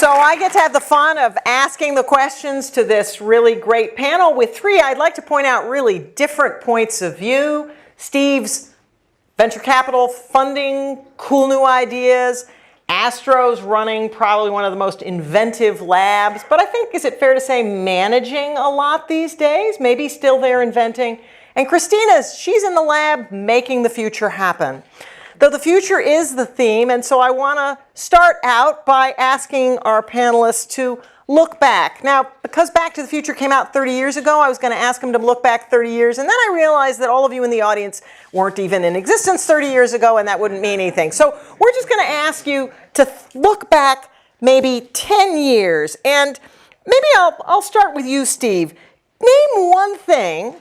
So I get to have the fun of asking the questions to this really great panel with three, I'd like to point out, really different points of view. Steve's venture capital funding, cool new ideas. Astro's running probably one of the most inventive labs, but I think, is it fair to say, managing a lot these days? Maybe still there inventing. And Christina's, she's in the lab making the future happen. Though the future is the theme, and so I want to start out by asking our panelists to look back. Now, because Back to the Future came out 30 years ago, I was going to ask them to look back 30 years, and then I realized that all of you in the audience weren't even in existence 30 years ago, and that wouldn't mean anything. So we're just going to ask you to look back maybe 10 years, and maybe I'll start with you, Steve. Name one thing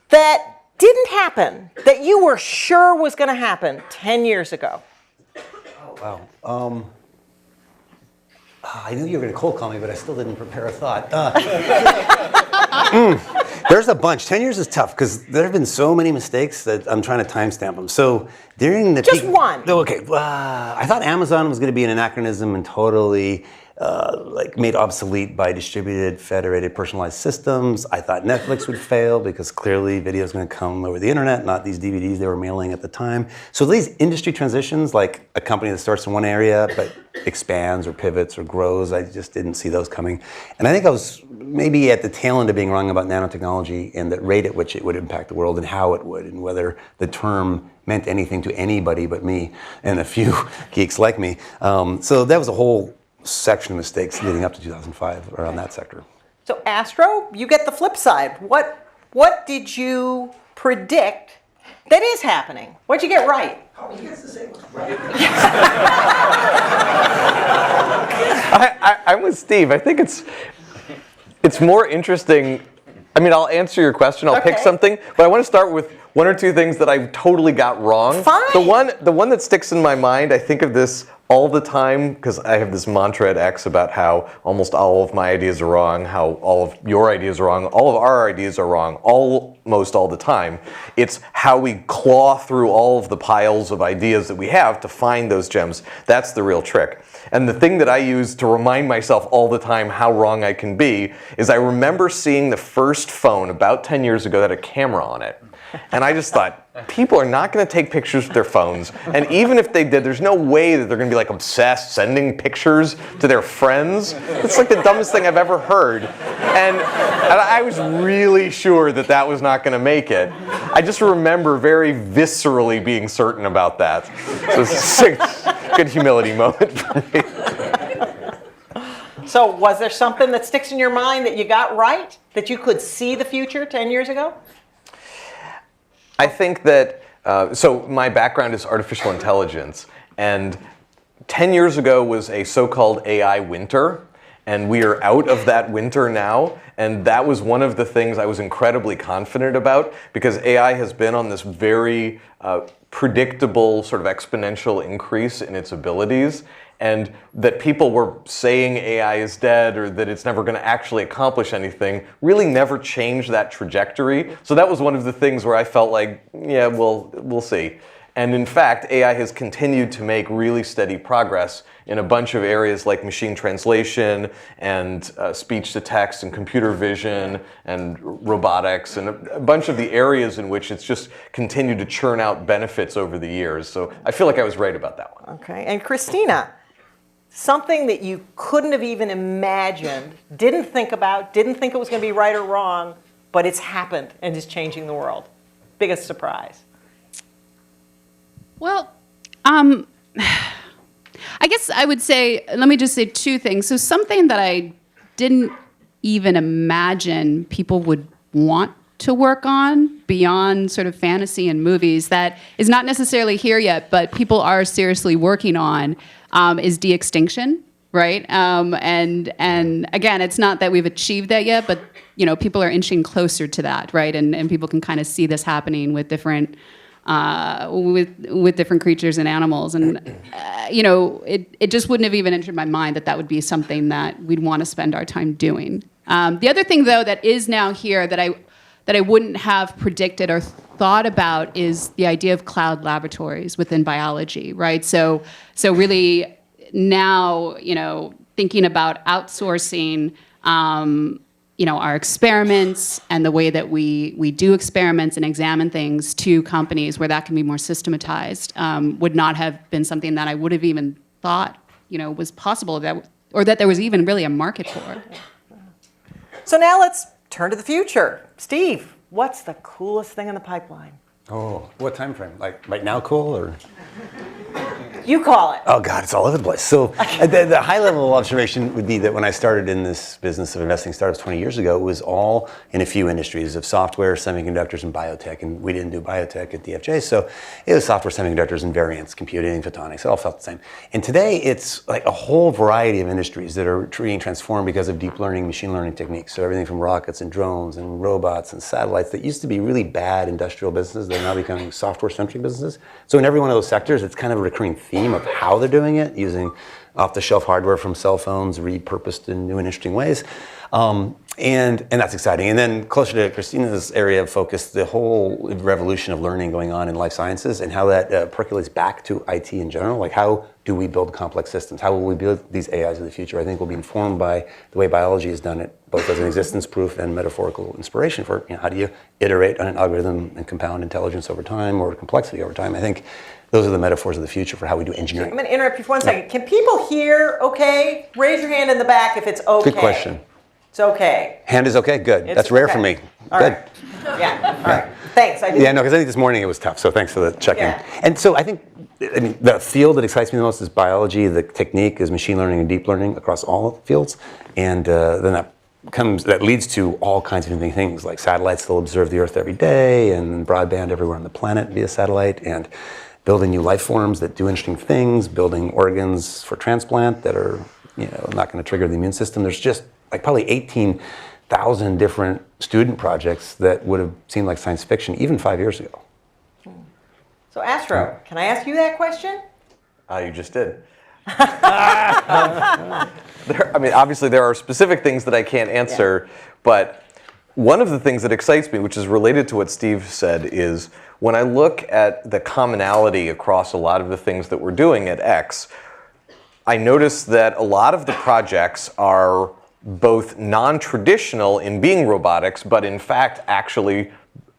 that didn't happen that you were sure was going to happen 10 years ago. Oh, wow. I knew you were going to cold call me, but I still didn't prepare a thought. There's a bunch. 10 years is tough because there have been so many mistakes that I'm trying to timestamp them. So during the Just one. Oh, okay. I thought Amazon was going to be an anachronism and totally made obsolete by distributed, federated, personalized systems. I thought Netflix would fail because clearly video is going to come over the internet, not these DVDs they were mailing at the time. So these industry transitions, like a company that starts in one area but expands or pivots or grows, I just didn't see those coming. And I think I was maybe at the tail end of being wrong about nanotechnology and the rate at which it would impact the world and how it would, and whether the term meant anything to anybody but me and a few geeks like me. So that was a whole section of mistakes leading up to 2005 around that sector. So Astro, you get the flip side. What did you predict that is happening? What'd you get right? Oh, he gets to say what's right. I'm with Steve. I think it's more interesting. I mean, I'll answer your question. I'll pick something, but I want to start with one or two things that I totally got wrong. Fine. The one that sticks in my mind, I think of this all the time because I have this mantra at X about how almost all of my ideas are wrong, how all of your ideas are wrong, all of our ideas are wrong, almost all the time. It's how we claw through all of the piles of ideas that we have to find those gems. That's the real trick. And the thing that I use to remind myself all the time how wrong I can be is I remember seeing the first phone about 10 years ago that had a camera on it. And I just thought, people are not going to take pictures with their phones. And even if they did, there's no way that they're going to be like obsessed, sending pictures to their friends. It's like the dumbest thing I've ever heard. And I was really sure that that was not going to make it. I just remember very viscerally being certain about that. So it's a good humility moment for me. So was there something that sticks in your mind that you got right? That you could see the future 10 years ago? I think that, so my background is artificial intelligence, and 10 years ago was a so-called AI winter, and we are out of that winter now, and that was one of the things I was incredibly confident about, because AI has been on this very predictable sort of exponential increase in its abilities, and that people were saying AI is dead or that it's never going to actually accomplish anything really never changed that trajectory. So that was one of the things where I felt like, yeah, we'll see. And in fact, AI has continued to make really steady progress in a bunch of areas like machine translation and speech to text and computer vision and robotics and a bunch of the areas in which it's just continued to churn out benefits over the years. So I feel like I was right about that one. Okay, and Christina, something that you couldn't have even imagined, didn't think about, didn't think it was going to be right or wrong, but it's happened and is changing the world. Biggest surprise. Well, I guess I would say, let me just say two things. So something that I didn't even imagine people would want to work on beyond sort of fantasy and movies that is not necessarily here yet, but people are seriously working on is de-extinction, right? And again, it's not that we've achieved that yet, but people are inching closer to that, right? And people can kind of see this happening with different with different creatures and animals, and it just wouldn't have even entered my mind that would be something that we'd want to spend our time doing. The other thing, though, that is now here that I wouldn't have predicted or thought about is the idea of cloud laboratories within biology, right? So really now, thinking about outsourcing, our experiments and the way that we do experiments and examine things to companies where that can be more systematized would not have been something that I would have even thought, was possible, or that there was even really a market for. So now let's turn to the future. Steve, what's the coolest thing in the pipeline? Oh, what time frame? Like right now, cool or? You call it. Oh God, it's all over the place. So the high level observation would be that when I started in this business of investing startups 20 years ago, it was all in a few industries of software, semiconductors, and biotech. And we didn't do biotech at DFJ, so it was software, semiconductors, and variants, computing, photonics. It all felt the same. And today, it's like a whole variety of industries that are being transformed because of deep learning, machine learning techniques. So everything from rockets and drones and robots and satellites that used to be really bad industrial businesses, they're now becoming software-centric businesses. So in every one of those sectors, it's kind of a recurring theme of how they're doing it, using off-the-shelf hardware from cell phones, repurposed in new and interesting ways. And that's exciting. And then closer to Christina's area of focus, the whole revolution of learning going on in life sciences and how that percolates back to IT in general. Like, how do we build complex systems? How will we build these AIs of the future? I think will be informed by the way biology has done it, both as an existence proof and metaphorical inspiration for how do you iterate on an algorithm and compound intelligence over time or complexity over time. I think those are the metaphors of the future for how we do engineering. I'm going to interrupt you for 1 second. Can people hear okay? Raise your hand in the back if it's okay. Good question. It's okay. Hand is okay? Good. That's rare for me. All Good. right. Yeah. All right. Thanks. Yeah, no, because I think this morning it was tough, so thanks for the check-in. Yeah. And so I think, the field that excites me the most is biology. The technique is machine learning and deep learning across all fields. And then that leads to all kinds of interesting things, like satellites that'll observe the Earth every day, and broadband everywhere on the planet via satellite, and building new life forms that do interesting things, building organs for transplant that are not going to trigger the immune system. There's just like probably 18,000 different student projects that would have seemed like science fiction even 5 years ago. So Astro, can I ask you that question? You just did. Obviously there are specific things that I can't answer, but one of the things that excites me, which is related to what Steve said, is when I look at the commonality across a lot of the things that we're doing at X, I notice that a lot of the projects are both non-traditional in being robotics, but in fact actually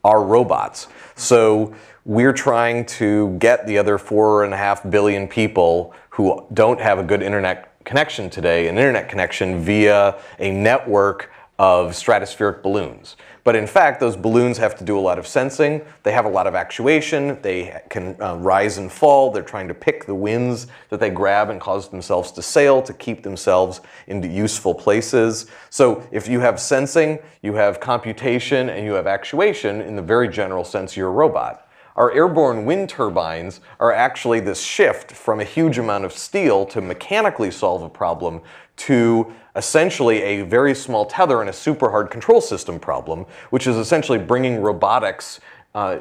are robots. So we're trying to get the other 4.5 billion people who don't have a good internet connection today, an internet connection via a network of stratospheric balloons. But in fact, those balloons have to do a lot of sensing. They have a lot of actuation. They can rise and fall. They're trying to pick the winds that they grab and cause themselves to sail to keep themselves into useful places. So if you have sensing, you have computation, and you have actuation, in the very general sense, you're a robot. Our airborne wind turbines are actually this shift from a huge amount of steel to mechanically solve a problem to essentially a very small tether and a super hard control system problem, which is essentially bringing robotics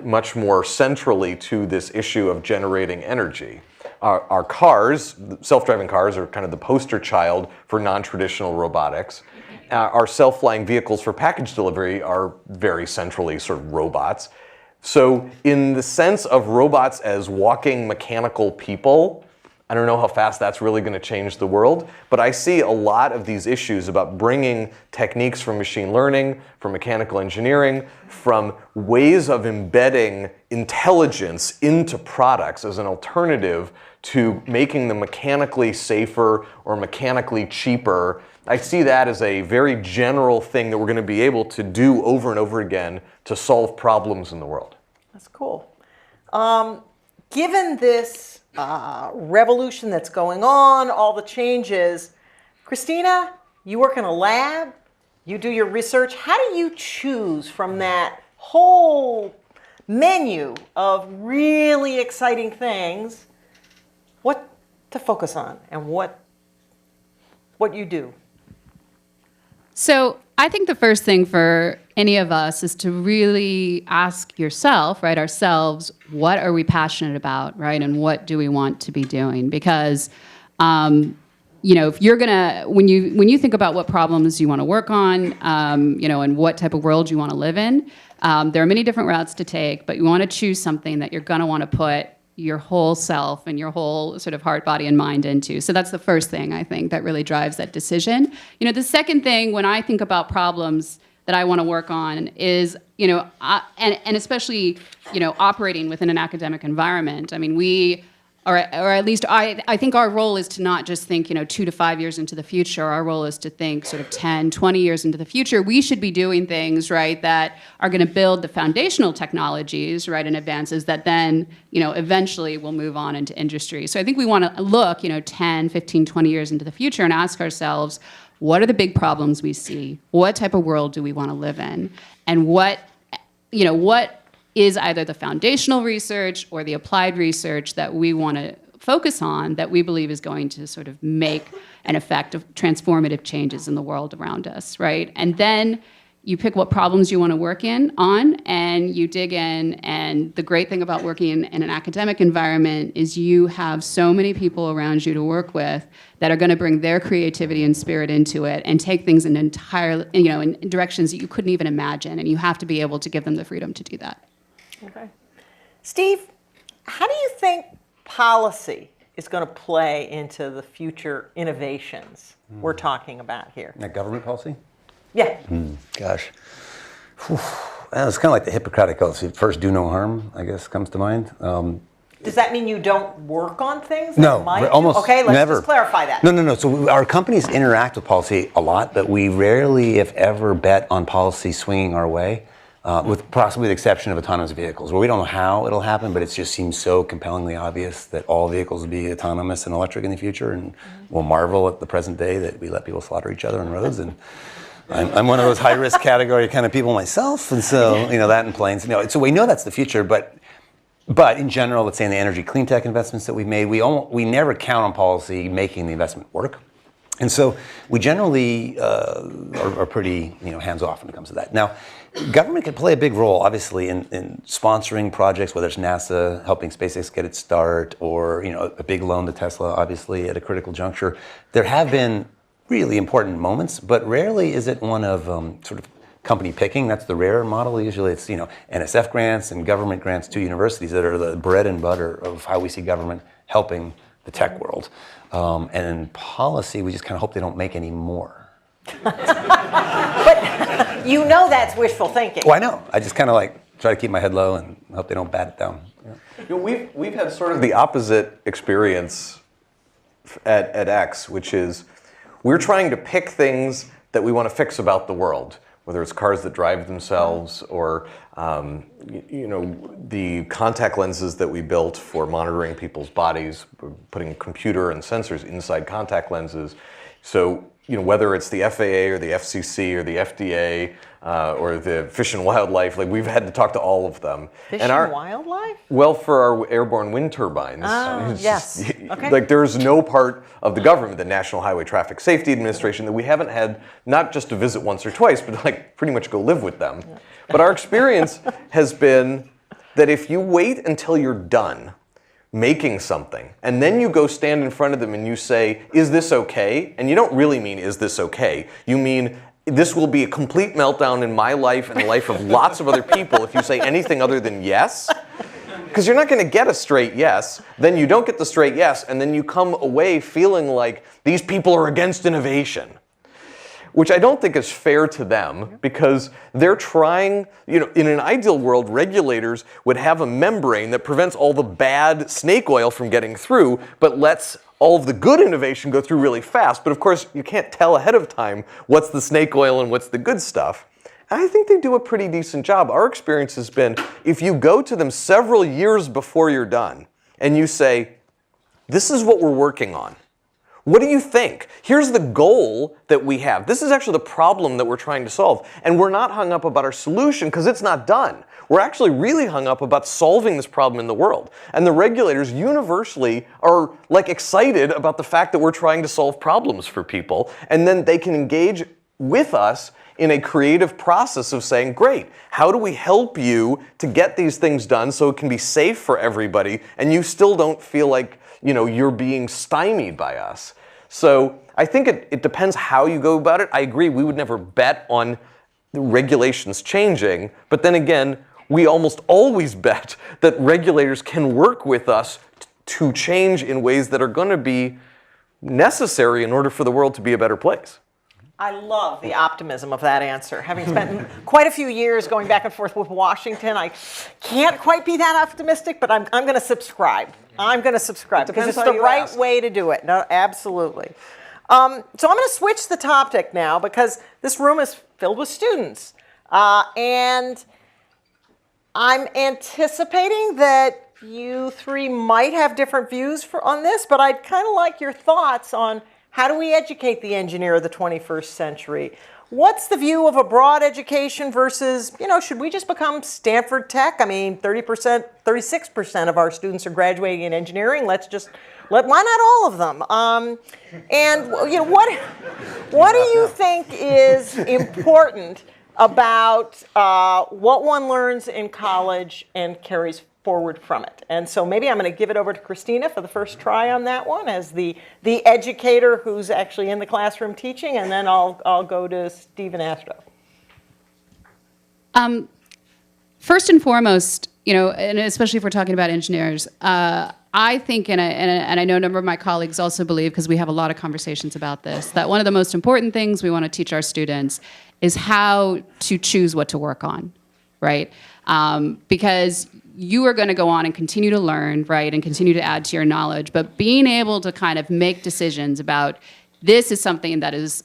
much more centrally to this issue of generating energy. Our cars, self-driving cars, are kind of the poster child for non-traditional robotics. Our self-flying vehicles for package delivery are very centrally sort of robots. So in the sense of robots as walking mechanical people, I don't know how fast that's really going to change the world, but I see a lot of these issues about bringing techniques from machine learning, from mechanical engineering, from ways of embedding intelligence into products as an alternative to making them mechanically safer or mechanically cheaper. I see that as a very general thing that we're going to be able to do over and over again to solve problems in the world. That's cool. Given this revolution that's going on, all the changes, Christina, you work in a lab, you do your research. How do you choose from that whole menu of really exciting things what to focus on and what you do? So I think the first thing for any of us is to really ask yourself, right, ourselves, what are we passionate about, right, and what do we want to be doing? Because, if you're gonna, when you think about what problems you want to work on, and what type of world you want to live in, there are many different routes to take, but you want to choose something that you're gonna want to put your whole self and your whole sort of heart, body, and mind into. So that's the first thing I think that really drives that decision. The second thing when I think about problems that I want to work on is, and especially, operating within an academic environment. I mean, or at least I think our role is to not just think, 2 to 5 years into the future. Our role is to think sort of 10, 20 years into the future. We should be doing things, right, that are going to build the foundational technologies, right, and advances that then, eventually will move on into industry. So I think we want to look, 10, 15, 20 years into the future and ask ourselves, what are the big problems we see? What type of world do we want to live in? And what is either the foundational research or the applied research that we want to focus on that we believe is going to sort of make an effect of transformative changes in the world around us, right? And then you pick what problems you want to work on, and you dig in. And the great thing about working in an academic environment is you have so many people around you to work with that are going to bring their creativity and spirit into it and take things in in directions that you couldn't even imagine. And you have to be able to give them the freedom to do that. Okay. Steve, how do you think policy is going to play into the future innovations we're talking about here? That government policy? Yeah. Gosh. Whew. It's kind of like the Hippocratic Oath. First, do no harm, I guess, comes to mind. Does that mean you don't work on things? No, almost Okay, let's never. just clarify that. No. So our companies interact with policy a lot, but we rarely, if ever, bet on policy swinging our way, with possibly the exception of autonomous vehicles, where we don't know how it'll happen, but it just seems so compellingly obvious that all vehicles will be autonomous and electric in the future, and we'll marvel at the present day that we let people slaughter each other on roads. And I'm one of those high-risk category kind of people myself, and so that in planes. So we know that's the future, but in general, let's say in the energy clean tech investments that we've made, we never count on policy making the investment work, and so we generally are pretty hands off when it comes to that. Now, government can play a big role, obviously, in sponsoring projects, whether it's NASA helping SpaceX get its start, or a big loan to Tesla, obviously at a critical juncture. There have been really important moments, but rarely is it one of sort of company picking. That's the rare model. Usually it's NSF grants and government grants to universities that are the bread and butter of how we see government helping the tech world. And in policy, we just kind of hope they don't make any more. But that's wishful thinking. Well, I know. I just kind of try to keep my head low and hope they don't bat it down. Yeah. We've had sort of the opposite experience at X, which is we're trying to pick things that we want to fix about the world, whether it's cars that drive themselves or the contact lenses that we built for monitoring people's bodies, putting computer and sensors inside contact lenses. So whether it's the FAA or the FCC or the FDA or the Fish and Wildlife, we've had to talk to all of them. Fish and Wildlife? Well, for our airborne wind turbines. Yes. Okay. There's no part of the government, the National Highway Traffic Safety Administration, that we haven't had not just to visit once or twice, but pretty much go live with them. Yeah. But our experience has been that if you wait until you're done making something, and then you go stand in front of them and you say, is this okay? And you don't really mean, is this okay? You mean, this will be a complete meltdown in my life and the life of lots of other people if you say anything other than yes. Because you're not going to get a straight yes, then you don't get the straight yes, and then you come away feeling like these people are against innovation. Which I don't think is fair to them, because they're trying, in an ideal world, regulators would have a membrane that prevents all the bad snake oil from getting through, but lets all of the good innovation go through really fast. But of course, you can't tell ahead of time what's the snake oil and what's the good stuff. And I think they do a pretty decent job. Our experience has been, if you go to them several years before you're done, and you say, this is what we're working on. What do you think? Here's the goal that we have. This is actually the problem that we're trying to solve. And we're not hung up about our solution because it's not done. We're actually really hung up about solving this problem in the world. And the regulators universally are excited about the fact that we're trying to solve problems for people. And then they can engage with us in a creative process of saying, great, how do we help you to get these things done so it can be safe for everybody and you still don't feel like you're being stymied by us. So I think it depends how you go about it. I agree, we would never bet on the regulations changing, but then again, we almost always bet that regulators can work with us to change in ways that are going to be necessary in order for the world to be a better place. I love the optimism of that answer. Having spent quite a few years going back and forth with Washington, I can't quite be that optimistic, but I'm going to subscribe. I'm going to subscribe because it's the right way to do it. No, absolutely. So I'm going to switch the topic now because this room is filled with students. And I'm anticipating that you three might have different views on this, but I'd kind of like your thoughts on how do we educate the engineer of the 21st century? What's the view of a broad education versus, should we just become Stanford Tech? I mean, 30%, 36% of our students are graduating in engineering. Why not all of them? And what do you think is important about what one learns in college and carries forward from it? And so maybe I'm going to give it over to Christina for the first try on that one as the educator who's actually in the classroom teaching, and then I'll go to Steve and Astro. First and foremost, and especially if we're talking about engineers, I think, and I know a number of my colleagues also believe, because we have a lot of conversations about this, that one of the most important things we want to teach our students is how to choose what to work on, right? Because you are going to go on and continue to learn, right, and continue to add to your knowledge, but being able to kind of make decisions about this is something that is,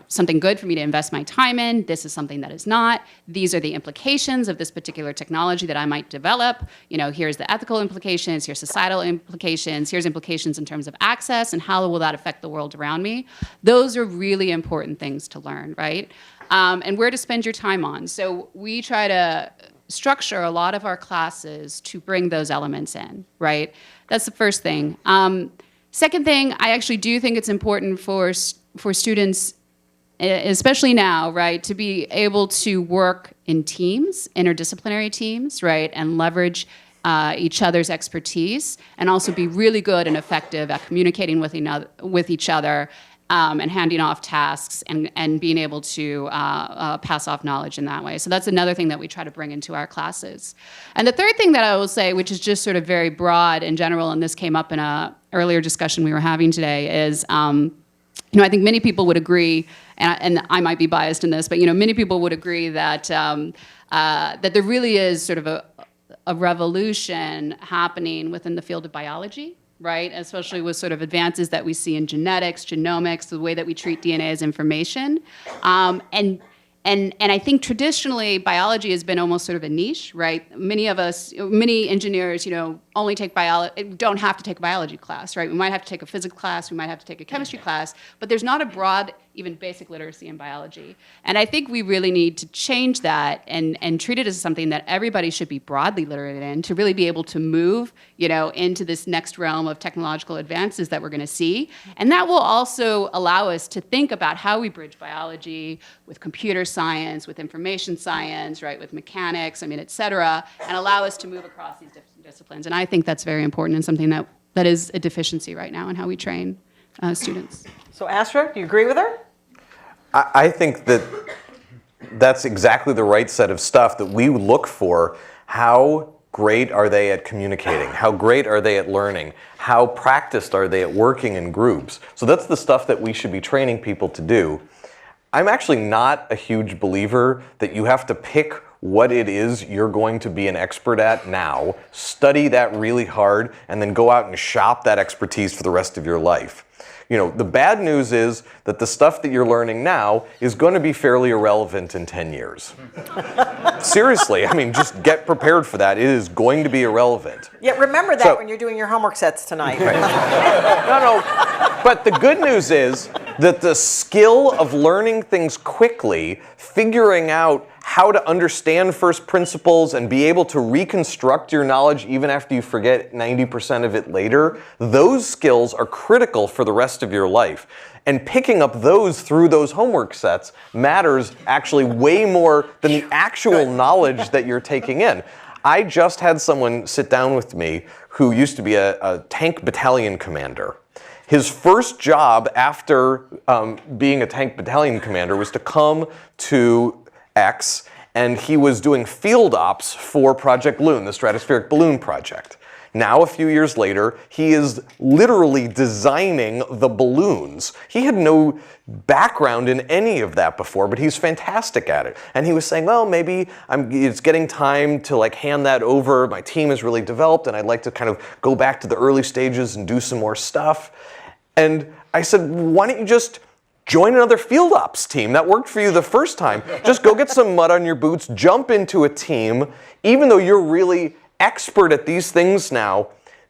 something good for me to invest my time in, this is something that is not, these are the implications of this particular technology that I might develop, here's the ethical implications, here's societal implications, here's implications in terms of access, and how will that affect the world around me. Those are really important things to learn, right? And where to spend your time on. So we try to structure a lot of our classes to bring those elements in, right? That's the first thing. Second thing, I actually do think it's important for students, especially now, right, to be able to work in teams, interdisciplinary teams, right, and leverage each other's expertise, and also be really good and effective at communicating with each other, and handing off tasks and being able to pass off knowledge in that way. So that's another thing that we try to bring into our classes. And the third thing that I will say, which is just sort of very broad and general, and this came up in an earlier discussion we were having today, is I think many people would agree, and I might be biased in this, but many people would agree that that there really is sort of a revolution happening within the field of biology, right? Especially with sort of advances that we see in genetics, genomics, the way that we treat DNA as information. And I think traditionally biology has been almost sort of a niche, right? Many engineers, only don't have to take a biology class, right? We might have to take a physics class, we might have to take a chemistry class, but there's not a broad, even basic literacy in biology. And I think we really need to change that and treat it as something that everybody should be broadly literate in to really be able to move, into this next realm of technological advances that we're going to see. And that will also allow us to think about how we bridge biology with computer science, with information science, right, with mechanics, et cetera, and allow us to move across these different disciplines. And I think that's very important and something that is a deficiency right now in how we train students. So Astro, do you agree with her? I think that's exactly the right set of stuff that we look for. How great are they at communicating? How great are they at learning? How practiced are they at working in groups? So that's the stuff that we should be training people to do. I'm actually not a huge believer that you have to pick what it is you're going to be an expert at now, study that really hard, and then go out and shop that expertise for the rest of your life. The bad news is that the stuff that you're learning now is going to be fairly irrelevant in 10 years. Seriously, just get prepared for that. It is going to be irrelevant. Yeah, remember that when you're doing your homework sets tonight. Right. No, but the good news is that the skill of learning things quickly, figuring out how to understand first principles and be able to reconstruct your knowledge even after you forget 90% of it later, those skills are critical for the rest of your life. And picking up those through those homework sets matters actually way more than the actual knowledge that you're taking in. I just had someone sit down with me who used to be a tank battalion commander. His first job after being a tank battalion commander was to come to X and he was doing field ops for Project Loon, the stratospheric balloon project. Now, a few years later, he is literally designing the balloons. He had no background in any of that before, but he's fantastic at it. And he was saying, well, maybe it's getting time to like hand that over. My team is really developed, and I'd like to kind of go back to the early stages and do some more stuff. And I said, why don't you just join another field ops team? That worked for you the first time. Just go get some mud on your boots, jump into a team, even though you're really expert at these things now,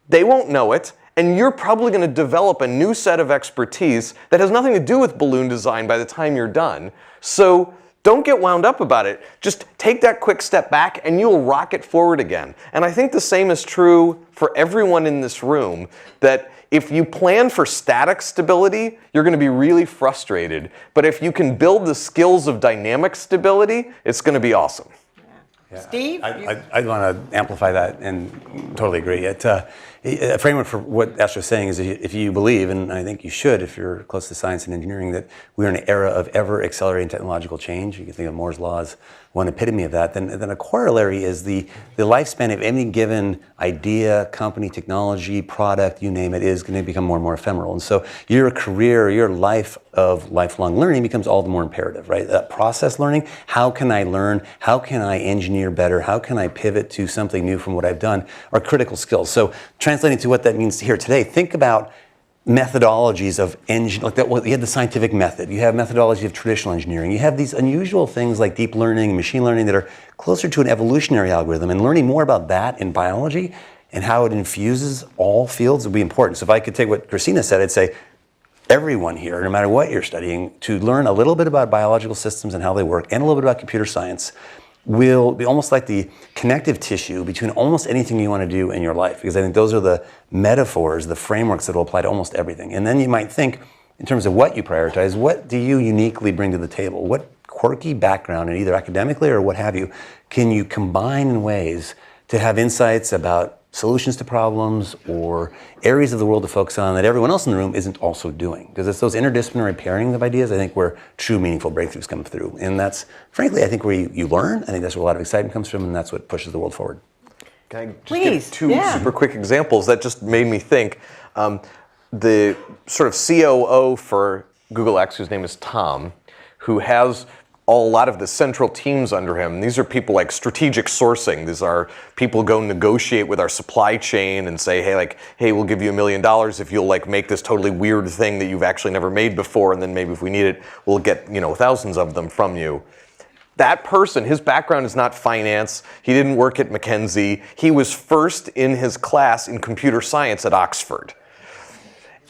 they won't know it, and you're probably going to develop a new set of expertise that has nothing to do with balloon design by the time you're done. So don't get wound up about it. Just take that quick step back and you'll rocket forward again. And I think the same is true for everyone in this room, that if you plan for static stability, you're going to be really frustrated. But if you can build the skills of dynamic stability, it's going to be awesome. Yeah. Steve? I want to amplify that and totally agree. A framework for what Astro's saying is if you believe, and I think you should if you're close to science and engineering, that we're in an era of ever-accelerating technological change. You can think of Moore's Law as one epitome of that. Then a corollary is the lifespan of any given idea, company, technology, product, you name it, is going to become more and more ephemeral. And so your career, your life of lifelong learning becomes all the more imperative, right? That process learning, how can I learn? How can I engineer better? How can I pivot to something new from what I've done are critical skills. So translating to what that means here today, think about methodologies of like that. You have the scientific method. You have methodology of traditional engineering. You have these unusual things like deep learning and machine learning that are closer to an evolutionary algorithm. And learning more about that in biology and how it infuses all fields would be important. So if I could take what Christina said, I'd say everyone here, no matter what you're studying, to learn a little bit about biological systems and how they work, and a little bit about computer science, will be almost like the connective tissue between almost anything you want to do in your life, because I think those are the metaphors, the frameworks that will apply to almost everything. And then you might think, in terms of what you prioritize, what do you uniquely bring to the table? What quirky background, and either academically or what have you, can you combine in ways to have insights about solutions to problems or areas of the world to focus on that everyone else in the room isn't also doing? Because it's those interdisciplinary pairings of ideas, I think, where true meaningful breakthroughs come through. And that's, frankly, I think where you learn. I think that's where a lot of excitement comes from, and that's what pushes the world forward. Can I just Please, give two super quick examples that just made me think? The sort of COO for Google X, whose name is Tom, who has a lot of the central teams under him. These are people like strategic sourcing. These are people who go negotiate with our supply chain and say, hey, we'll give you $1 million if you'll like make this totally weird thing that you've actually never made before, and then maybe if we need it, we'll get thousands of them from you. That person, his background is not finance. He didn't work at McKinsey. He was first in his class in computer science at Oxford.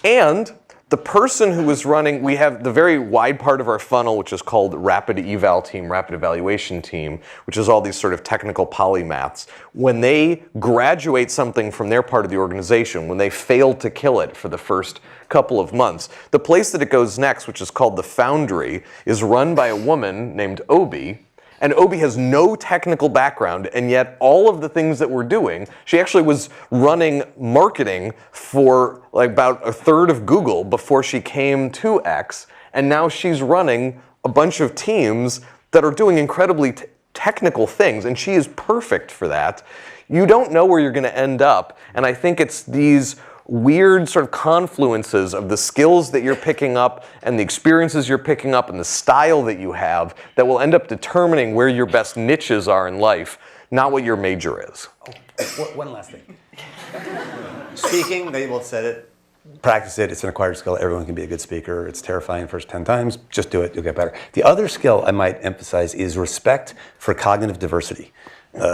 And the person who was running, we have the very wide part of our funnel, which is called rapid eval team, rapid evaluation team, which is all these sort of technical polymaths. When they graduate something from their part of the organization, when they fail to kill it for the first couple of months, the place that it goes next, which is called the Foundry, is run by a woman named Obi. And Obi has no technical background, and yet all of the things that we're doing, she actually was running marketing for like about a third of Google before she came to X, and now she's running a bunch of teams that are doing incredibly technical things, and she is perfect for that. You don't know where you're going to end up, and I think it's these weird sort of confluences of the skills that you're picking up and the experiences you're picking up and the style that you have that will end up determining where your best niches are in life, not what your major is. One last thing. Speaking, they both said it. Practice it. It's an acquired skill. Everyone can be a good speaker. It's terrifying the first 10 times. Just do it. You'll get better. The other skill I might emphasize is respect for cognitive diversity.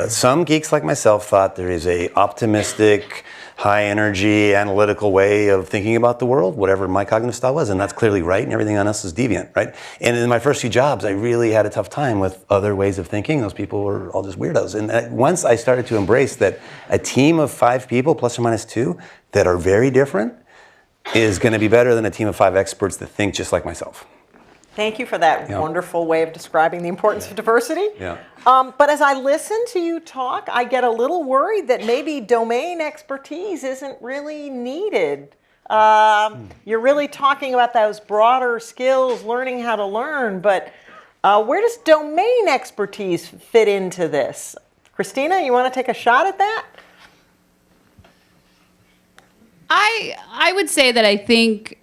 Some geeks like myself thought there is a optimistic, high-energy, analytical way of thinking about the world, whatever my cognitive style was, and that's clearly right, and everything on us is deviant, right? And in my first few jobs, I really had a tough time with other ways of thinking. Those people were all just weirdos. And once I started to embrace that a team of 5 people, plus or minus 2, that are very different, is going to be better than a team of 5 experts that think just like myself. Thank you for that wonderful way of describing the importance of diversity. Yeah. But as I listen to you talk, I get a little worried that maybe domain expertise isn't really needed. You're really talking about those broader skills, learning how to learn, but Where does domain expertise fit into this? Christina, you want to take a shot at that? I would say that I think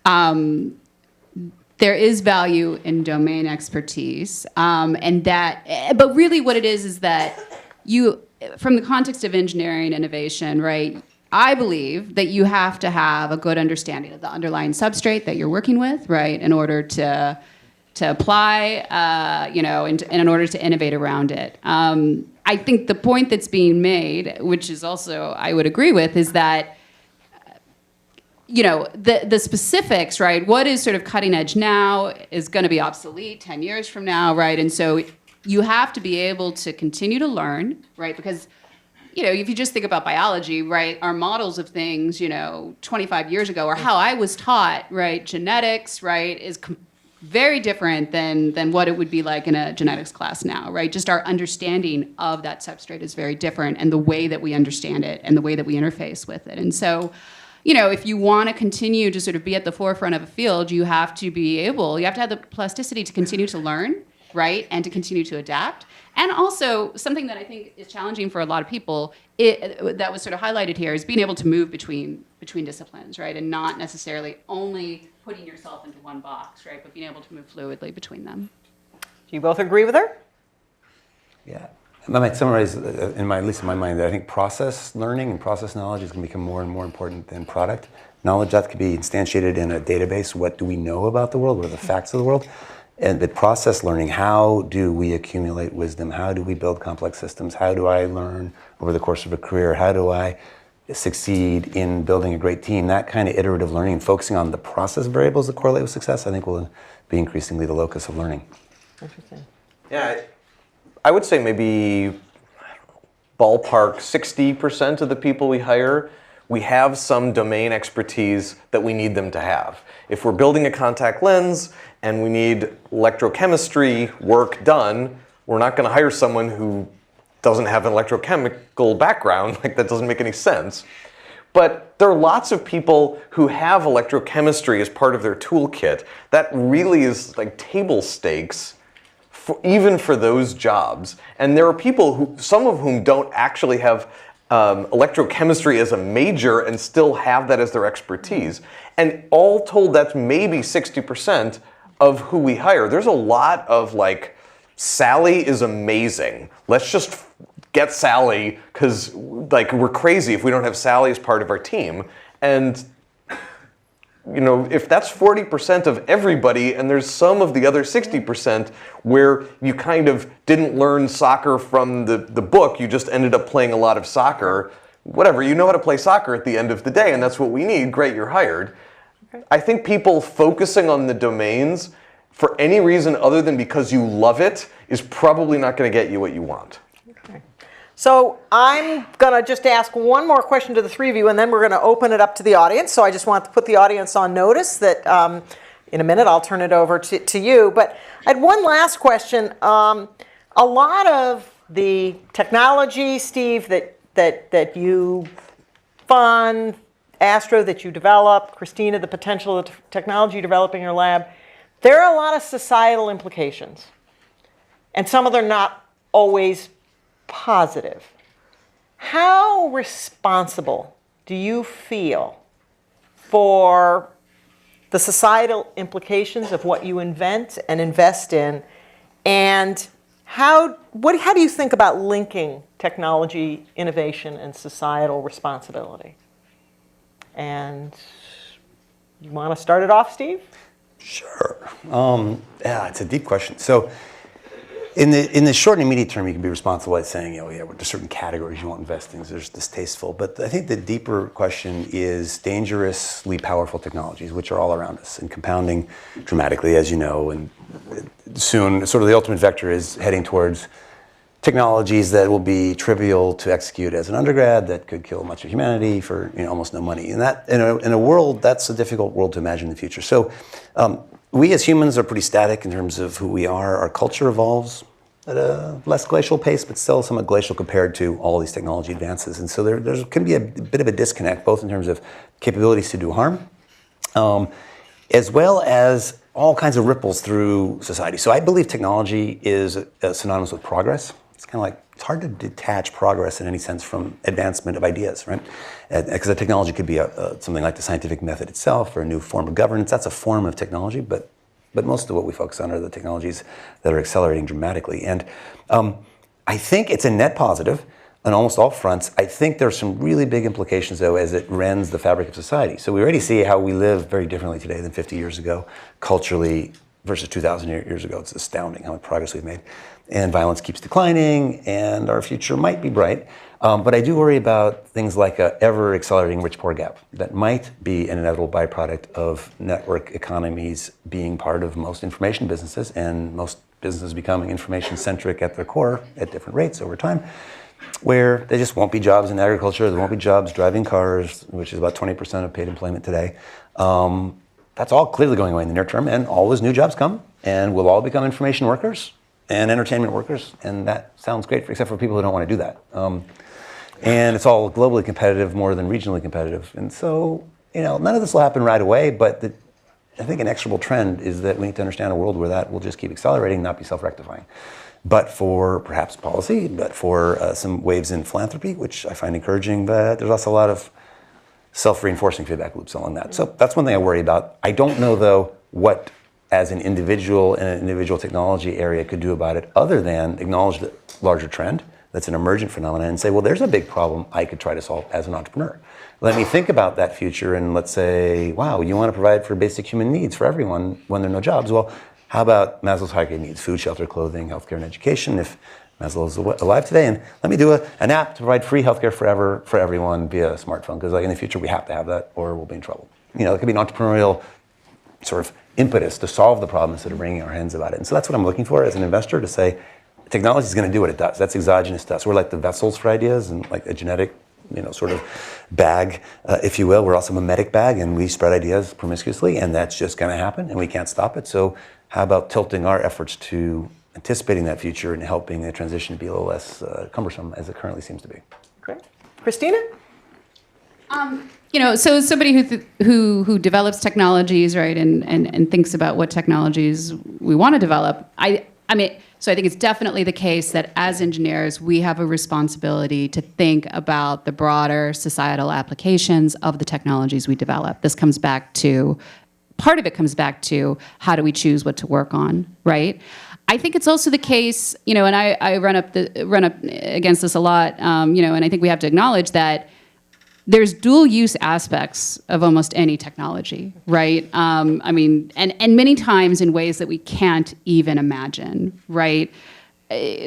there is value in domain expertise, but really what it is that you, from the context of engineering innovation, right? I believe that you have to have a good understanding of the underlying substrate that you're working with, right, in order to apply, and in order to innovate around it. I think the point that's being made, which is also I would agree with, is that the specifics, right? What is sort of cutting edge now is going to be obsolete 10 years from now, right? And so you have to be able to continue to learn, right? Because if you just think about biology, right, our models of things, 25 years ago, or how I was taught, right, genetics, right, is very different than what it would be like in a genetics class now, right? Just our understanding of that substrate is very different, and the way that we understand it and the way that we interface with it. And so, if you want to continue to sort of be at the forefront of a field, you have to have the plasticity to continue to learn, right, and to continue to adapt. And also, something that I think is challenging for a lot of people, that was sort of highlighted here, is being able to move between disciplines, right, and not necessarily only putting yourself into one box, right, but being able to move fluidly between them. Do you both agree with her? Yeah. I might summarize, at least in my mind, that I think process learning and process knowledge is going to become more and more important than product knowledge. That could be instantiated in a database. What do we know about the world? What are the facts of the world? And the process learning, how do we accumulate wisdom? How do we build complex systems? How do I learn over the course of a career? How do I succeed in building a great team? That kind of iterative learning and focusing on the process variables that correlate with success, I think will be increasingly the locus of learning. Interesting. Yeah, I would say maybe ballpark 60% of the people we hire, we have some domain expertise that we need them to have. If we're building a contact lens and we need electrochemistry work done, we're not going to hire someone who doesn't have an electrochemical background. Like, that doesn't make any sense. But there are lots of people who have electrochemistry as part of their toolkit. That really is like table stakes even for those jobs. And there are people some of whom don't actually have electrochemistry as a major and still have that as their expertise. And all told, that's maybe 60% of who we hire. There's a lot of like, Sally is amazing. Let's just get Sally, because like, we're crazy if we don't have Sally as part of our team. And if that's 40% of everybody, and there's some of the other 60% where you kind of didn't learn soccer from the book, you just ended up playing a lot of soccer, whatever, you know how to play soccer at the end of the day, and that's what we need, great, you're hired. Okay. I think people focusing on the domains for any reason other than because you love it is probably not going to get you what you want. Okay. So I'm going to just ask one more question to the three of you, and then we're going to open it up to the audience. So I just want to put the audience on notice that in a minute I'll turn it over to you. But I had one last question. A lot of the technology, Steve, that you fund, Astro that you develop, Christina, the potential of the technology you develop in your lab, there are a lot of societal implications. And some of them are not always positive. How responsible do you feel for the societal implications of what you invent and invest in? And how do you think about linking technology, innovation, and societal responsibility? And you want to start it off, Steve? Sure. Yeah, it's a deep question. So in the short and immediate term, you can be responsible by saying, there's certain categories you won't invest in, there's distasteful. But I think the deeper question is dangerously powerful technologies, which are all around us and compounding dramatically, as you know. And soon, sort of the ultimate vector is heading towards technologies that will be trivial to execute as an undergrad, that could kill much of humanity for almost no money. And that in a world, that's a difficult world to imagine in the future. So we as humans are pretty static in terms of who we are. Our culture evolves at a less glacial pace, but still somewhat glacial compared to all these technology advances. And so there can be a bit of a disconnect, both in terms of capabilities to do harm, as well as all kinds of ripples through society. So I believe technology is synonymous with progress. It's kind of like, it's hard to detach progress in any sense from advancement of ideas, right? Because a technology could be something like the scientific method itself or a new form of governance. That's a form of technology, but most of what we focus on are the technologies that are accelerating dramatically. And I think it's a net positive on almost all fronts. I think there's some really big implications, though, as it rends the fabric of society. So we already see how we live very differently today than 50 years ago, culturally versus 2,000 years ago. It's astounding how much progress we've made. And violence keeps declining, and our future might be bright. But I do worry about things like an ever-accelerating rich-poor gap that might be an inevitable byproduct of network economies being part of most information businesses, and most businesses becoming information-centric at their core at different rates over time, where there just won't be jobs in agriculture, there won't be jobs driving cars, which is about 20% of paid employment today. That's all clearly going away in the near term, and all those new jobs come, and we'll all become information workers and entertainment workers, and that sounds great, except for people who don't want to do that. And it's all globally competitive more than regionally competitive. And so, none of this will happen right away, but I think an inexorable trend is that we need to understand a world where that will just keep accelerating, not be self-rectifying. But for perhaps policy, but for some waves in philanthropy, which I find encouraging, but there's also a lot of self-reinforcing feedback loops along that. So that's one thing I worry about. I don't know, though, what as an individual in an individual technology area could do about it, other than acknowledge the larger trend that's an emergent phenomenon and say, well, there's a big problem I could try to solve as an entrepreneur. Let me think about that future, and let's say, wow, you want to provide for basic human needs for everyone when there are no jobs. Well, how about Maslow's hierarchy of needs, food, shelter, clothing, healthcare, and education, if Maslow is alive today? And let me do an app to provide free healthcare forever for everyone via a smartphone, because in the future we have to have that or we'll be in trouble. It could be an entrepreneurial sort of impetus to solve the problem instead of wringing our hands about it. And so that's what I'm looking for as an investor, to say, technology is going to do what it does. That's exogenous to us. We're like the vessels for ideas, and like a genetic, sort of bag, if you will. We're also a mimetic bag, and we spread ideas promiscuously, and that's just going to happen, and we can't stop it. So how about tilting our efforts to anticipating that future and helping the transition be a little less cumbersome as it currently seems to be? Great. Christina? So somebody who develops technologies, right, and thinks about what technologies we want to develop, so I think it's definitely the case that as engineers, we have a responsibility to think about the broader societal applications of the technologies we develop. This comes back to, part of it comes back to, how do we choose what to work on, right? I think it's also the case, and I run up against this a lot, and I think we have to acknowledge that there's dual use aspects of almost any technology, right? And many times in ways that we can't even imagine, right?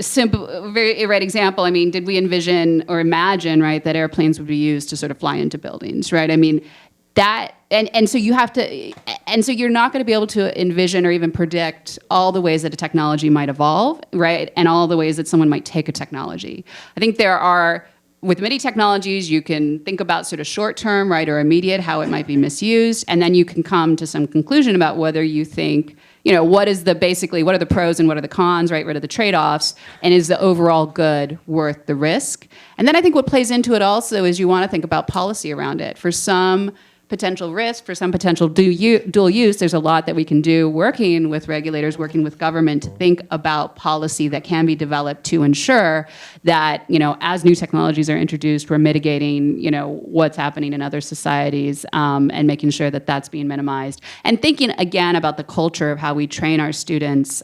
Simple, very right example. Did we envision or imagine, right, that airplanes would be used to sort of fly into buildings, right? So you have to, and so you're not going to be able to envision or even predict all the ways that a technology might evolve, right? And all the ways that someone might take a technology. I think there are, with many technologies, you can think about sort of short-term, right, or immediate, how it might be misused, and then you can come to some conclusion about whether you think, what are the pros and what are the cons, right, what are the trade-offs, and is the overall good worth the risk? And then I think what plays into it also is you want to think about policy around it. For some potential risk, for some potential dual use, there's a lot that we can do working with regulators, working with government to think about policy that can be developed to ensure that, as new technologies are introduced, we're mitigating, what's happening in other societies, and making sure that that's being minimized. And thinking, again, about the culture of how we train our students,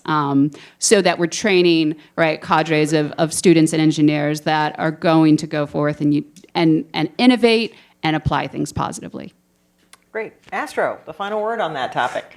so that we're training, right, cadres of students and engineers that are going to go forth and innovate and apply things positively. Great. Astro, the final word on that topic.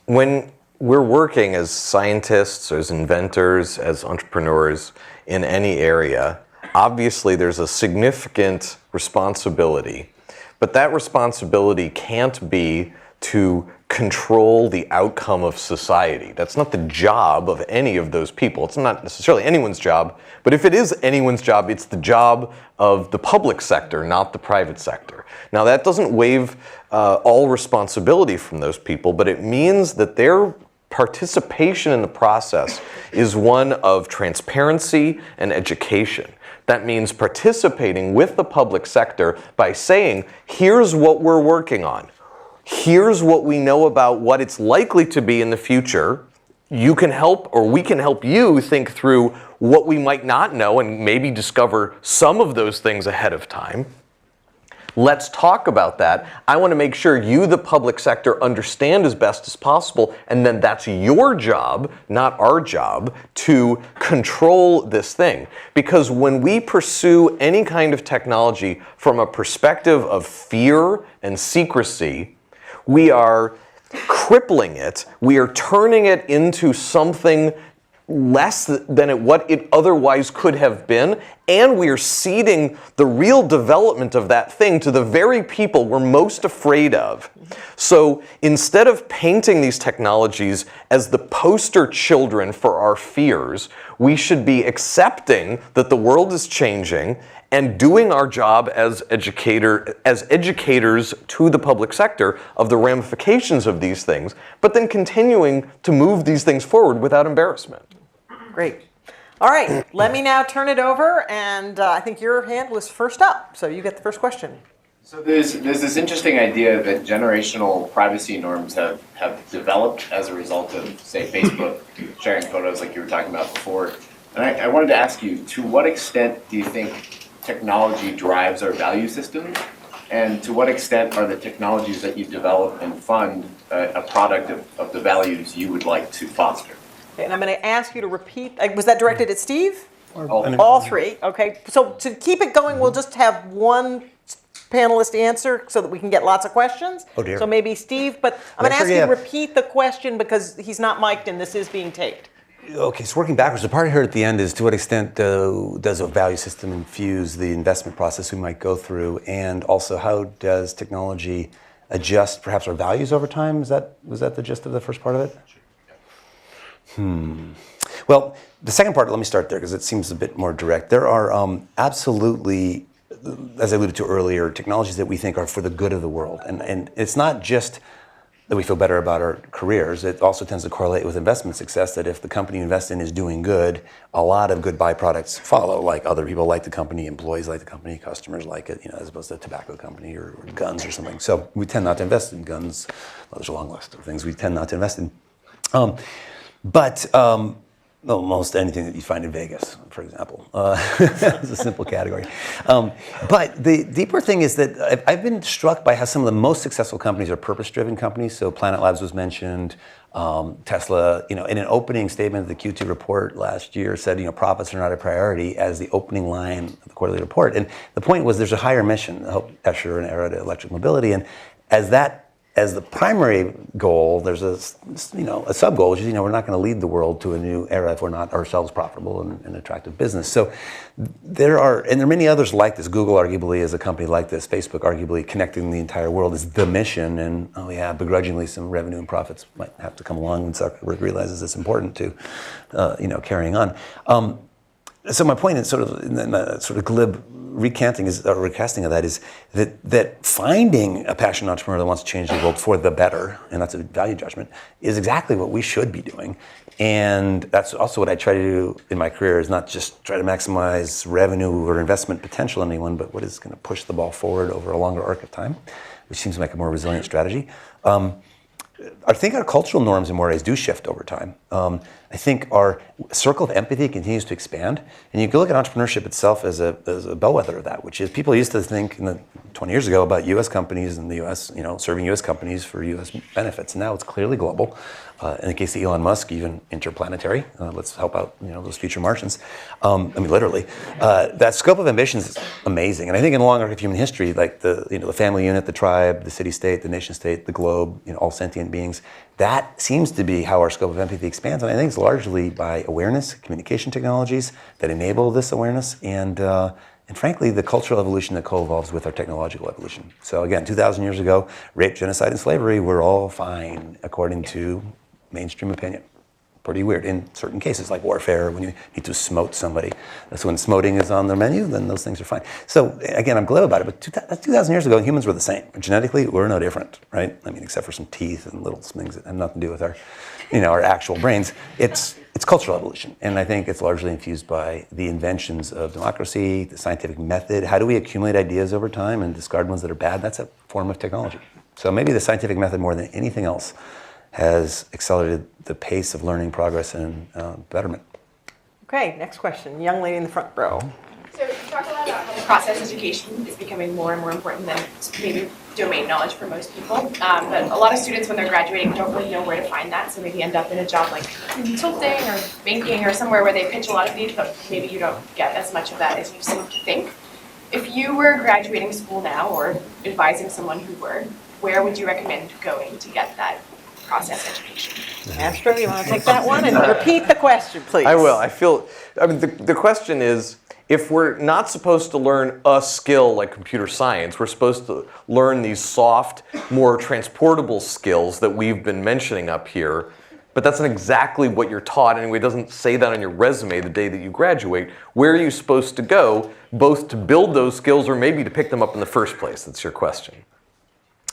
When we're working as scientists, as inventors, as entrepreneurs in any area, obviously there's a significant responsibility, but that responsibility can't be to control the outcome of society. That's not the job of any of those people. It's not necessarily anyone's job, but if it is anyone's job, it's the job of the public sector, not the private sector. Now, that doesn't waive all responsibility from those people, but it means that their participation in the process is one of transparency and education. That means participating with the public sector by saying, here's what we're working on. here's what we know about what it's likely to be in the future. You can help, or we can help you think through what we might not know and maybe discover some of those things ahead of time. Let's talk about that. I want to make sure you, the public sector, understand as best as possible, and then that's your job, not our job, to control this thing. Because when we pursue any kind of technology from a perspective of fear and secrecy, we are crippling it. We are turning it into something less than what it otherwise could have been, and we are ceding the real development of that thing to the very people we're most afraid of. So instead of painting these technologies as the poster children for our fears, we should be accepting that the world is changing and doing our job as educators to the public sector of the ramifications of these things, but then continuing to move these things forward without embarrassment. Great. All right, let me now turn it over, and I think your hand was first up, so you get the first question. So there's this interesting idea that generational privacy norms have developed as a result of, say, Facebook sharing photos like you were talking about before. And I wanted to ask you, to what extent do you think technology drives our value systems? And to what extent are the technologies that you develop and fund a product of the values you would like to foster? And I'm going to ask you to repeat. Was that directed at Steve? All All three. Okay. So to keep it going, we'll just have one panelist answer so that we can get lots of questions. Oh, dear. So maybe Steve, but I'm going to ask you to repeat the question because he's not mic'd and this is being taped. Okay, so working backwards, the part I heard at the end is to what extent does a value system infuse the investment process we might go through, and also how does technology adjust perhaps our values over time? Was that the gist of the first part of it? Well, the second part, let me start there because it seems a bit more direct. There are absolutely, as I alluded to earlier, technologies that we think are for the good of the world. And it's not just that we feel better about our careers. It also tends to correlate with investment success, that if the company you invest in is doing good, a lot of good byproducts follow, like other people like the company, employees like the company, customers like it, as opposed to a tobacco company or guns or something. So we tend not to invest in guns. Well, there's a long list of things we tend not to invest in. Well, most anything that you find in Vegas, for example, is a simple category. But the deeper thing is that I've been struck by how some of the most successful companies are purpose-driven companies. So Planet Labs was mentioned, Tesla. In an opening statement, the Q2 report last year said, profits are not a priority as the opening line of the quarterly report. And the point was, there's a higher mission, help usher an era to electric mobility, and as the primary goal, there's a sub goal, which is we're not going to lead the world to a new era if we're not ourselves profitable and an attractive business. So there are many others like this. Google arguably is a company like this. Facebook arguably connecting the entire world is the mission, and begrudgingly some revenue and profits might have to come along when Zuckerberg realizes it's important to carrying on. So my point in sort of glib recasting of that is that finding a passionate entrepreneur that wants to change the world for the better, and that's a value judgment, is exactly what we should be doing. And that's also what I try to do in my career, is not just try to maximize revenue or investment potential in anyone, but what is going to push the ball forward over a longer arc of time, which seems like a more resilient strategy. I think our cultural norms and mores do shift over time. I think our circle of empathy continues to expand, and you can look at entrepreneurship itself as a bellwether of that, which is people used to think 20 years ago about U.S. companies in the U.S., serving U.S. companies for U.S. benefits, and now it's clearly global. In the case of Elon Musk, even interplanetary. Let's help out, those future Martians. Literally, that scope of ambition is amazing, and I think in the long arc of human history, like the family unit, the tribe, the city-state, the nation-state, the globe, all sentient beings. That seems to be how our scope of empathy expands, and I think it's largely by awareness, communication technologies that enable this awareness, and frankly, the cultural evolution that co-evolves with our technological evolution. So again, 2,000 years ago, rape, genocide, and slavery were all fine, according to mainstream opinion. Pretty weird in certain cases, like warfare, when you need to smote somebody. That's when smoting is on the menu, then those things are fine. So again, I'm glib about it, but that's 2,000 years ago, humans were the same. Genetically, we're no different, right? Except for some teeth and little things that have nothing to do with our, our actual brains. It's cultural evolution, and I think it's largely infused by the inventions of democracy, the scientific method. How do we accumulate ideas over time and discard ones that are bad? That's a form of technology. So maybe the scientific method, more than anything else, has accelerated the pace of learning progress and betterment. Okay, next question. Young lady in the front row. So you talked a lot about how process education is becoming more and more important than maybe domain knowledge for most people. But a lot of students, when they're graduating, don't really know where to find that. So maybe end up in a job like consulting or banking or somewhere where they pitch a lot of needs, but maybe you don't get as much of that as you seem to think. If you were graduating school now or advising someone who were, where would you recommend going to get that process education? Astro, you want to take that one and repeat the question, please? I will. I mean, the question is, if we're not supposed to learn a skill like computer science, we're supposed to learn these soft, more transportable skills that we've been mentioning up here, but that's not exactly what you're taught anyway. It doesn't say that on your resume the day that you graduate. Where are you supposed to go, both to build those skills or maybe to pick them up in the first place? That's your question.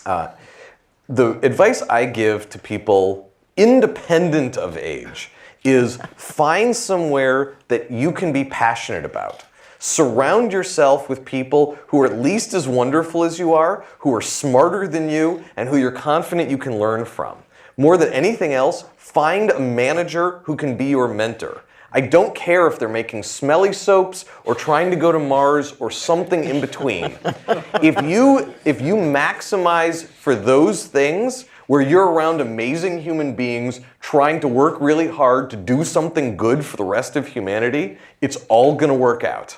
The advice I give to people, independent of age, is find somewhere that you can be passionate about. Surround yourself with people who are at least as wonderful as you are, who are smarter than you, and who you're confident you can learn from. More than anything else, find a manager who can be your mentor. I don't care if they're making smelly soaps or trying to go to Mars or something in between. If you maximize for those things, where you're around amazing human beings trying to work really hard to do something good for the rest of humanity, it's all going to work out.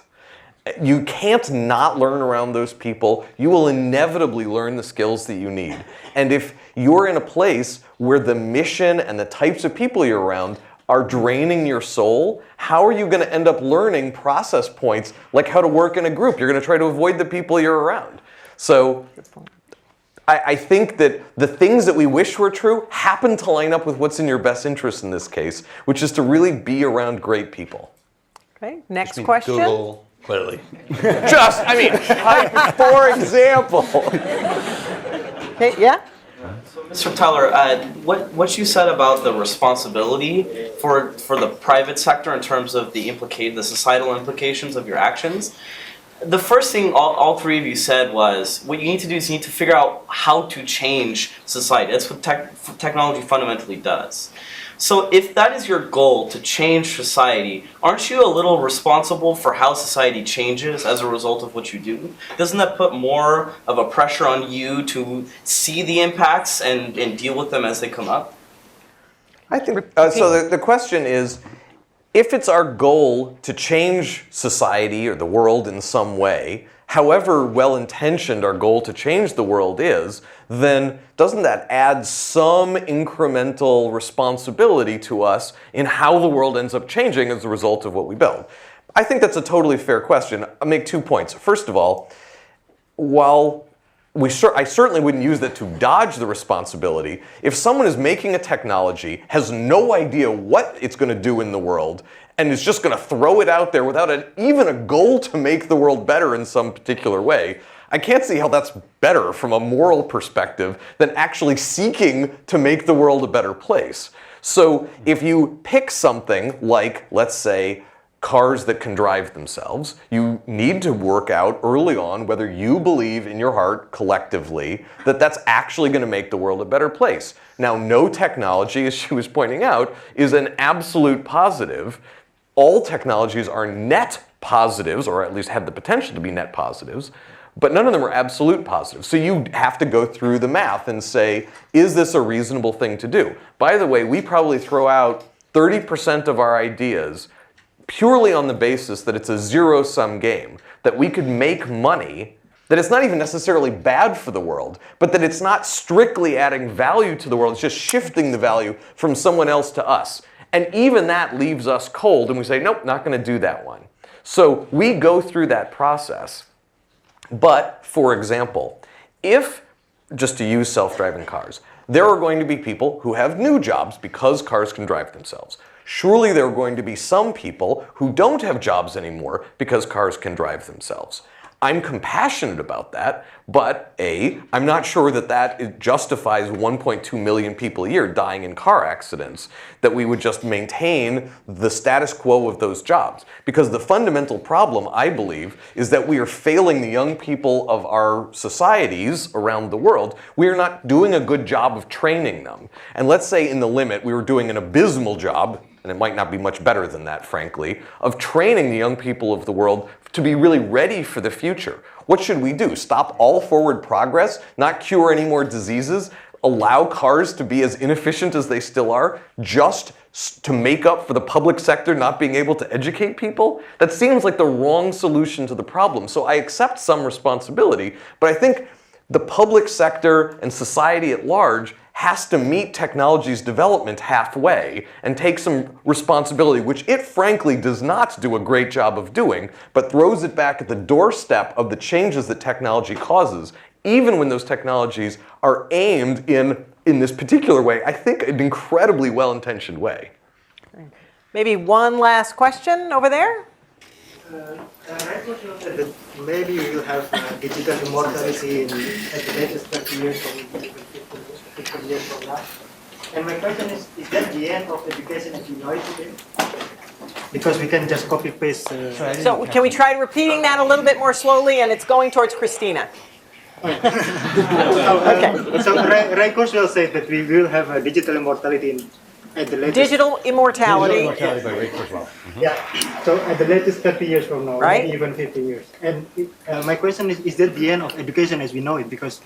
You can't not learn around those people. You will inevitably learn the skills that you need. And if you're in a place where the mission and the types of people you're around are draining your soul, how are you going to end up learning process points like how to work in a group? You're going to try to avoid the people you're around. So I think that the things that we wish were true happen to line up with what's in your best interest in this case, which is to really be around great people. Okay, next question. Google, clearly. For example. Okay, yeah? So, Mr. Tyler, what you said about the responsibility for the private sector in terms of the societal implications of your actions, the first thing all three of you said was what you need to do is you need to figure out how to change society. That's what technology fundamentally does. So if that is your goal, to change society, aren't you a little responsible for how society changes as a result of what you do? Doesn't that put more of a pressure on you to see the impacts and deal with them as they come up? I think so. The question is, if it's our goal to change society or the world in some way, however well-intentioned our goal to change the world is, then doesn't that add some incremental responsibility to us in how the world ends up changing as a result of what we build? I think that's a totally fair question. I'll make 2 points. First of all, while I certainly wouldn't use that to dodge the responsibility. If someone is making a technology, has no idea what it's going to do in the world, and is just going to throw it out there without even a goal to make the world better in some particular way, I can't see how that's better from a moral perspective than actually seeking to make the world a better place. So if you pick something like, let's say, cars that can drive themselves, you need to work out early on whether you believe in your heart collectively that that's actually going to make the world a better place. Now, no technology, as she was pointing out, is an absolute positive. All technologies are net positives, or at least have the potential to be net positives, but none of them are absolute positives. So you have to go through the math and say, is this a reasonable thing to do? By the way, we probably throw out 30% of our ideas purely on the basis that it's a zero-sum game, that we could make money, that it's not even necessarily bad for the world, but that it's not strictly adding value to the world, it's just shifting the value from someone else to us. And even that leaves us cold, and we say, nope, not going to do that one. So we go through that process. But, for example, if, just to use self-driving cars, there are going to be people who have new jobs because cars can drive themselves. Surely there are going to be some people who don't have jobs anymore because cars can drive themselves. I'm compassionate about that, but A, I'm not sure that that justifies 1.2 million people a year dying in car accidents, that we would just maintain the status quo of those jobs. Because the fundamental problem, I believe, is that we are failing the young people of our societies around the world. We are not doing a good job of training them. And let's say in the limit we were doing an abysmal job, and it might not be much better than that, frankly, of training the young people of the world to be really ready for the future. What should we do? Stop all forward progress? Not cure any more diseases? Allow cars to be as inefficient as they still are, just to make up for the public sector not being able to educate people? That seems like the wrong solution to the problem. So I accept some responsibility, but I think the public sector and society at large has to meet technology's development halfway and take some responsibility, which it frankly does not do a great job of doing, but throws it back at the doorstep of the changes that technology causes, even when those technologies are aimed in this particular way, I think an incredibly well-intentioned way. Maybe one last question over there? Right, what you said that maybe we will have digital immortality at the latest 30 years from 50 years from now. And my question is that the end of education as you know it today? Because we can just copy paste. So can we try repeating that a little bit more slowly? And it's going towards Christina. So Ray Kurzweil said that we will have a digital immortality at the latest. Digital immortality. By Ray Kurzweil. Yeah. So at the latest 30 years from now, Right. maybe even 50 years. And my question is that the end of education as we know it? Because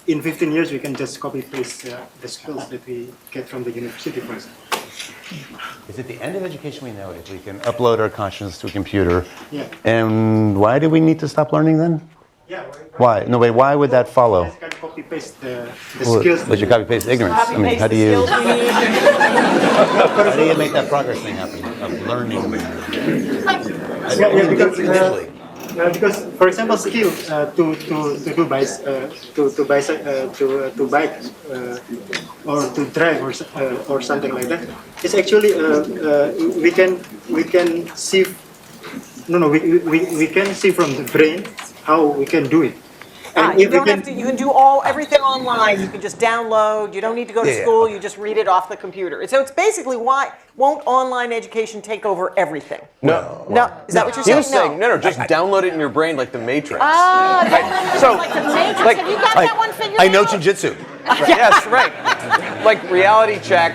in 15 years we can just copy paste the skills that we get from the university, for example. Is it the end of education we know it if we can upload our consciousness to a computer? Yeah. And why do we need to stop learning then? Yeah. Why? No, wait, why would that follow? You guys can copy paste the Well, skills. but you copy paste ignorance. I mean, how do you make that progress thing happen of learning? Because for example, skill to bike or to drive or something like that. It's actually we can see. We can see from the brain how we can do it. And You don't have to. You can do everything online. You can just download. You don't need to go to school. You just read it off the computer. So it's basically why won't online education take over everything? No. No, is that what you're He saying? was saying, no, just download it in your brain like the Matrix. So like the Matrix. Have you got that one figured out? I know jujitsu. Yes, right. Like reality check.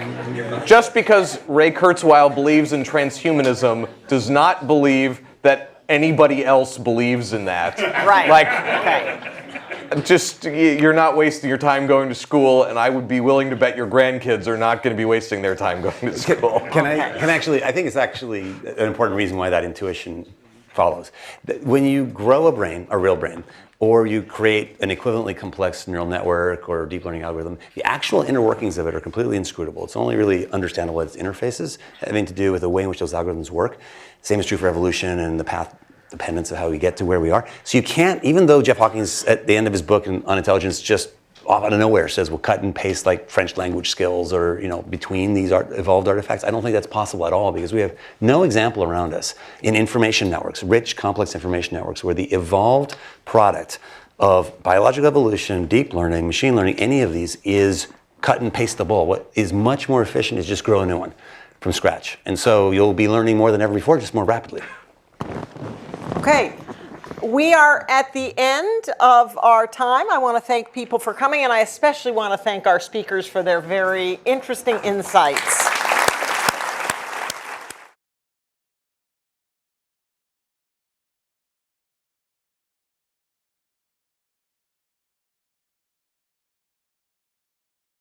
Just because Ray Kurzweil believes in transhumanism does not believe that anybody else believes in that. Right. Like, Okay. just you're not wasting your time going to school, and I would be willing to bet your grandkids are not going to be wasting their time going to school. I think it's actually an important reason why that intuition follows. When you grow a brain, a real brain, or you create an equivalently complex neural network or deep learning algorithm, the actual inner workings of it are completely inscrutable. It's only really understandable at its interfaces, having to do with the way in which those algorithms work. Same is true for evolution and the path dependence of how we get to where we are. So you can't, even though Jeff Hawkins at the end of his book on intelligence just out of nowhere says we'll cut and paste like French language skills or between these evolved artifacts, I don't think that's possible at all because we have no example around us in information networks, rich, complex information networks, where the evolved product of biological evolution, deep learning, machine learning, any of these is cut and pasteable. What is much more efficient is just grow a new one from scratch. And so you'll be learning more than ever before, just more rapidly. Okay. We are at the end of our time. I want to thank people for coming, and I especially want to thank our speakers for their very interesting insights.